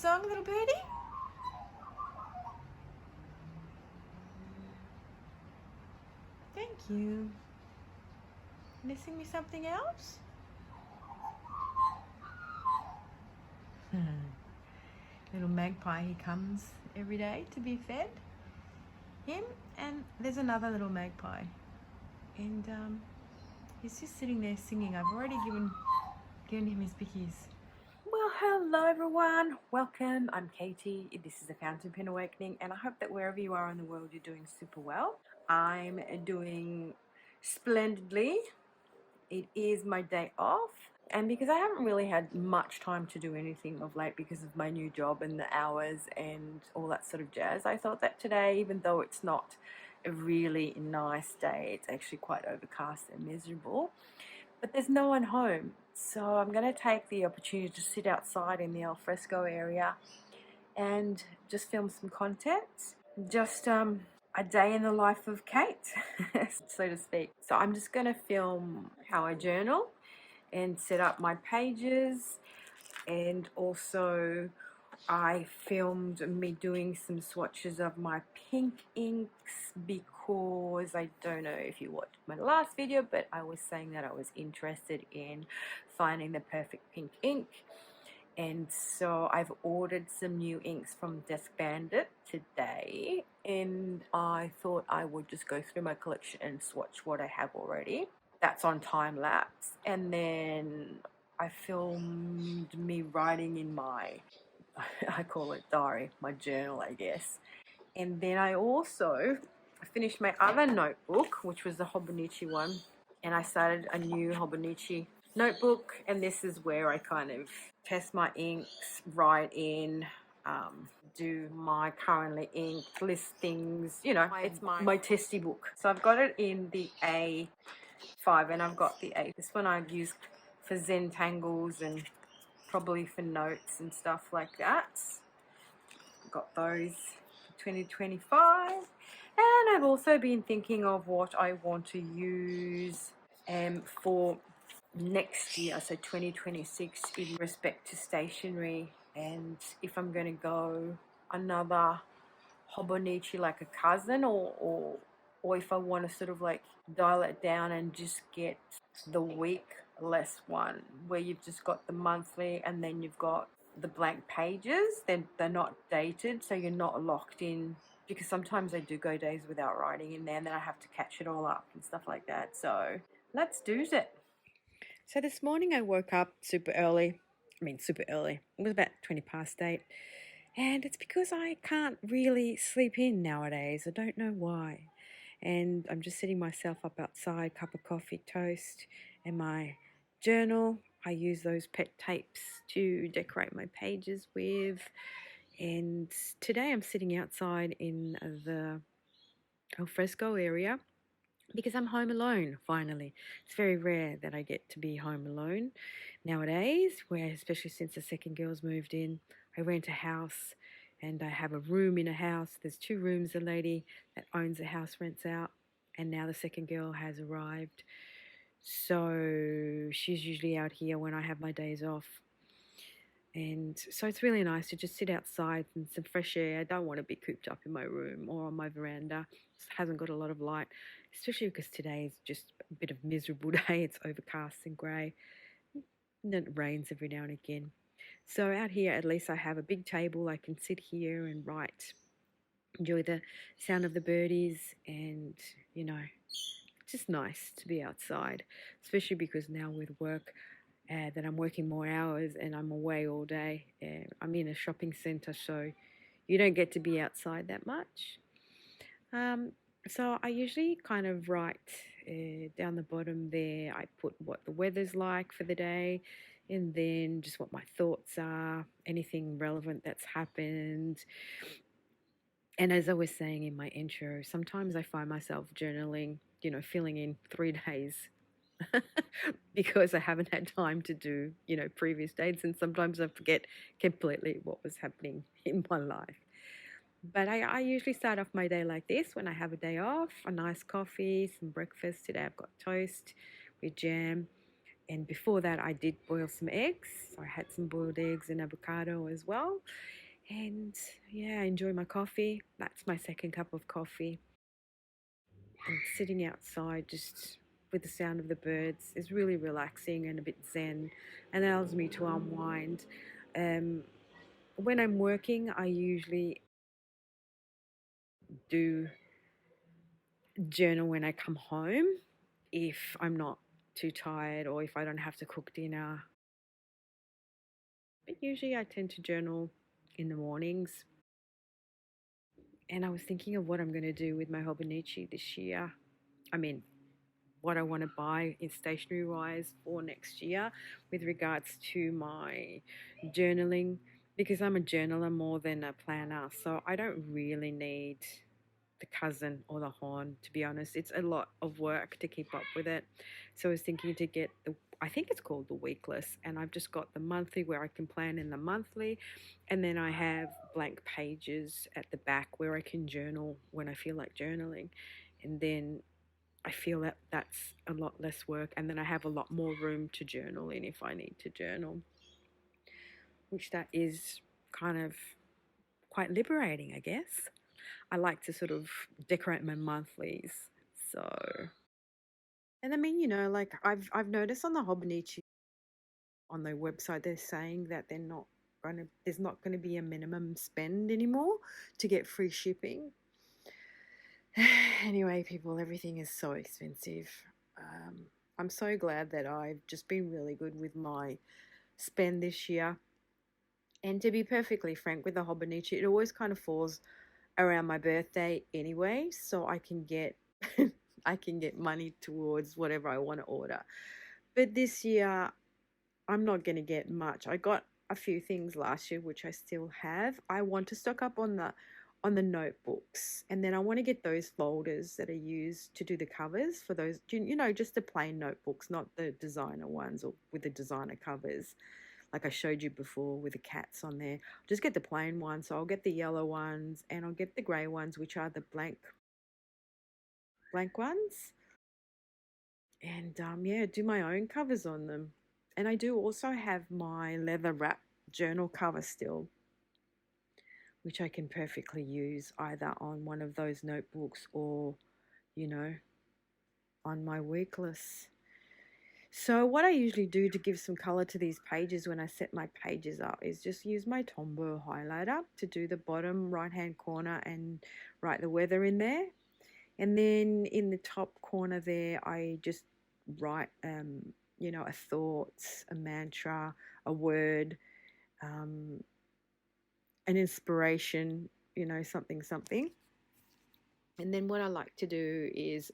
song, little birdie? Thank you. Can you sing me something else? Little magpie, he comes every day to be fed. Him, and there's another little magpie. And he's just sitting there singing. I've already given him his bickies. Well, hello everyone. Welcome. I'm Katie. This is the Fountain Pen Awakening, and I hope that wherever you are in the world, you're doing super well. I'm doing splendidly. It is my day off, and because I haven't really had much time to do anything of late because of my new job and the hours and all that sort of jazz, I thought that today, even though it's not a really nice day, it's actually quite overcast and miserable, but there's no one home, so I'm going to take the opportunity to sit outside in the alfresco area and just film some content. Just a day in the life of Kate, so to speak. So I'm just going to film how I journal and set up my pages, and also I filmed me doing some swatches of my pink inks because I don't know if you watched my last video, but I was saying that I was interested in finding the perfect pink ink. And so I've ordered some new inks from Desk Bandit today, and I thought I would just go through my collection and swatch what I have already. That's on time lapse. And then I filmed me writing in my, I call it diary, my journal, I guess. And then I also finished my other notebook, which was the Hobonichi one, and I started a new Hobonichi notebook, and this is where I kind of test my inks, write in, do my currently inked listings, you know, it's my testy book. So I've got it in the A5, and I've got the A. This one I've used for Zentangles and probably for notes and stuff like that. Got those for 2025. And I've also been thinking of what I want to use for next year, so 2026, in respect to stationery, and if I'm going to go another Hobonichi like a cousin, or if I want to sort of like dial it down and just get the week less one, where you've just got the monthly and then you've got the blank pages. Then they're not dated, so you're not locked in, because sometimes I do go days without writing in there and then I have to catch it all up and stuff like that. So let's do it. So this morning I woke up super early. Super early. It was about 20 past 8. And it's because I can't really sleep in nowadays. I don't know why. And I'm just sitting myself up outside, cup of coffee, toast, and my journal. I use those pet tapes to decorate my pages with. And today I'm sitting outside in the alfresco area because I'm home alone, finally. It's very rare that I get to be home alone nowadays, where especially since the second girl's moved in. I rent a house and I have a room in a house. There's 2 rooms the lady that owns the house rents out, and now the second girl has arrived. So she's usually out here when I have my days off. And so it's really nice to just sit outside in some fresh air. I don't want to be cooped up in my room or on my veranda. It hasn't got a lot of light, especially because today is just a bit of a miserable day. It's overcast and grey, and then it rains every now and again. So out here, at least I have a big table. I can sit here and write, enjoy the sound of the birdies, and, you know, just nice to be outside, especially because now with work, that I'm working more hours and I'm away all day. I'm in a shopping centre, so you don't get to be outside that much. So I usually kind of write down the bottom there. I put what the weather's like for the day, and then just what my thoughts are, anything relevant that's happened. And as I was saying in my intro, sometimes I find myself journaling, you know, filling in 3 days because I haven't had time to do, you know, previous dates, and sometimes I forget completely what was happening in my life. But I usually start off my day like this when I have a day off, a nice coffee, some breakfast. Today I've got toast with jam, And before that, I did boil some eggs. I had some boiled eggs and avocado as well. And yeah, I enjoy my coffee. That's my second cup of coffee. And sitting outside just with the sound of the birds is really relaxing and a bit zen and allows me to unwind. Um, when I'm working, I usually do journal when I come home if I'm not too tired or if I don't have to cook dinner. But usually I tend to journal in the mornings. And I was thinking of what I'm going to do with my Hobonichi this year. I mean, what I want to buy in stationery wise for next year with regards to my journaling, because I'm a journaler more than a planner. So I don't really need the cousin or the horn, to be honest. It's a lot of work to keep up with it. So I was thinking to get the, I think it's called the weekless, and I've just got the monthly where I can plan in the monthly, and then I have blank pages at the back where I can journal when I feel like journaling. And then I feel that that's a lot less work, and then I have a lot more room to journal in if I need to journal, which that is kind of quite liberating, I guess. I like to sort of decorate my monthlies. So, and I mean, like I've noticed on the Hobonichi on their website, they're saying that there's not gonna be a minimum spend anymore to get free shipping. Anyway, people, everything is so expensive. I'm so glad that I've just been really good with my spend this year. And to be perfectly frank with the Hobonichi, it always kind of falls around my birthday anyway, so I can get I can get money towards whatever I want to order. But this year I'm not going to get much. I got a few things last year which I still have. I want to stock up on the notebooks, and then I want to get those folders that are used to do the covers for those, just the plain notebooks, not the designer ones or with the designer covers like I showed you before with the cats on there. Just get the plain ones. So I'll get the yellow ones and I'll get the grey ones, which are the blank ones. And yeah, do my own covers on them. And I do also have my leather wrap journal cover still, which I can perfectly use either on one of those notebooks or, you know, on my weekless. So what I usually do to give some color to these pages when I set my pages up is just use my Tombow highlighter to do the bottom right hand corner and write the weather in there. And then in the top corner there, I just write, a thought, a mantra, a word, an inspiration, something. And then what I like to do is,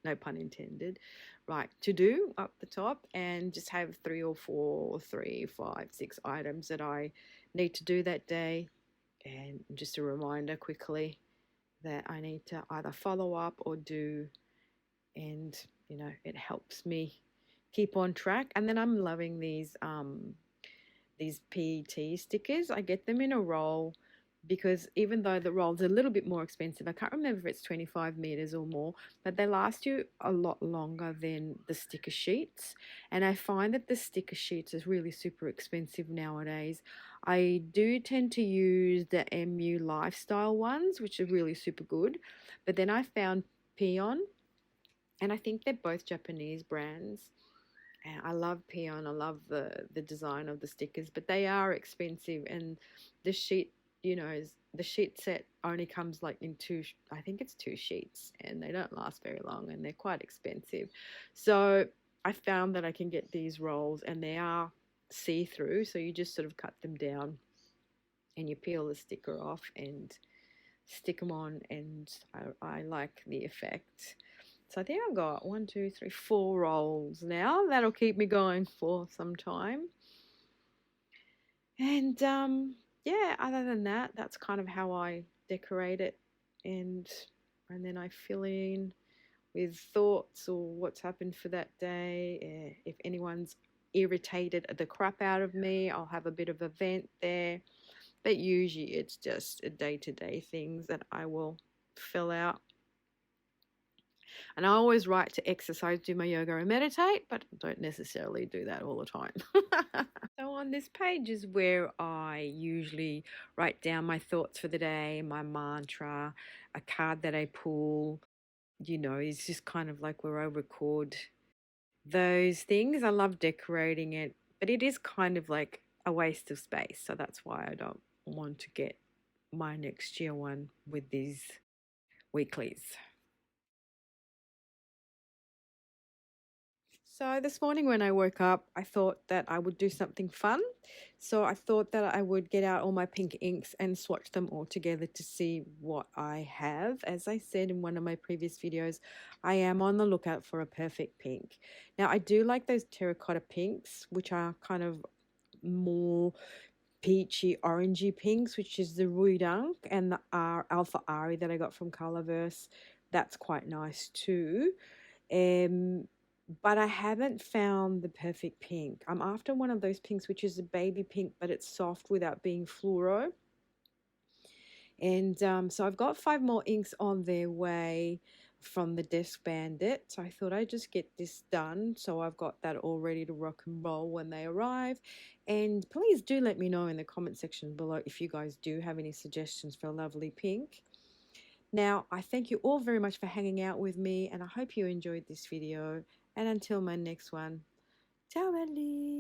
no pun intended, right, to do up the top, and just have 3 or 4, 3, 5, 6 items that I need to do that day. And just a reminder quickly that I need to either follow up or do. And, it helps me keep on track. And then I'm loving these PET stickers. I get them in a roll because even though the roll's a little bit more expensive, I can't remember if it's 25 meters or more, but they last you a lot longer than the sticker sheets. And I find that the sticker sheets is really super expensive nowadays. I do tend to use the MU Lifestyle ones, which are really super good. But then I found Peon, and I think they're both Japanese brands. And I love Peon. I love the design of the stickers, but they are expensive. And the sheet, the sheet set only comes like in I think it's 2 sheets, and they don't last very long, and they're quite expensive. So I found that I can get these rolls, and they are see-through. So you just sort of cut them down, and you peel the sticker off and stick them on, and I like the effect. So I think I've got 1, 2, 3, 4 rolls now. That'll keep me going for some time. And yeah, other than that, that's kind of how I decorate it. And then I fill in with thoughts or what's happened for that day. If anyone's irritated the crap out of me, I'll have a bit of a vent there. But usually it's just a day-to-day things that I will fill out. And I always write to exercise, do my yoga and meditate, but don't necessarily do that all the time. So on this page is where I usually write down my thoughts for the day, my mantra, a card that I pull. It's just kind of like where I record those things. I love decorating it, but it is kind of like a waste of space. So that's why I don't want to get my next year one with these weeklies. So this morning when I woke up, I thought that I would do something fun. So I thought that I would get out all my pink inks and swatch them all together to see what I have. As I said in one of my previous videos, I am on the lookout for a perfect pink. Now I do like those terracotta pinks, which are kind of more peachy orangey pinks, which is the Ruidunk and the Alpha Ari that I got from Colorverse. That's quite nice too. But I haven't found the perfect pink. I'm after one of those pinks, which is a baby pink, but it's soft without being fluoro. And so I've got 5 more inks on their way from the Desk Bandit. So I thought I'd just get this done. So I've got that all ready to rock and roll when they arrive. And please do let me know in the comment section below if you guys do have any suggestions for a lovely pink. Now, I thank you all very much for hanging out with me, and I hope you enjoyed this video. And until my next one, ciao, Ali.